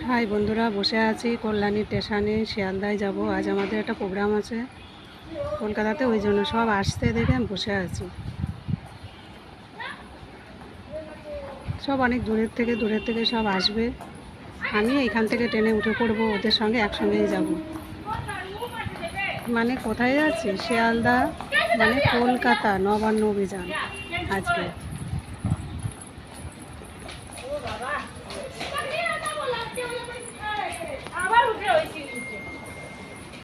High বন্ধুরা, বসে আছি কল্যাণী স্টেশনে, শিয়ালদায় যাব। আজ আমাদের একটা প্রোগ্রাম আছে কলকাতাতে, ওই জন্য সব আসতে দেখে আমি বসে আছি। সব অনেক দূরের থেকে সব আসবে। আমি এইখান থেকে ট্রেনে উঠে পড়বো, ওদের সঙ্গে একসঙ্গেই যাব। মানে কোথায় যাচ্ছি? শিয়ালদা মানে কলকাতা নবান্ন অভিযান আজকে।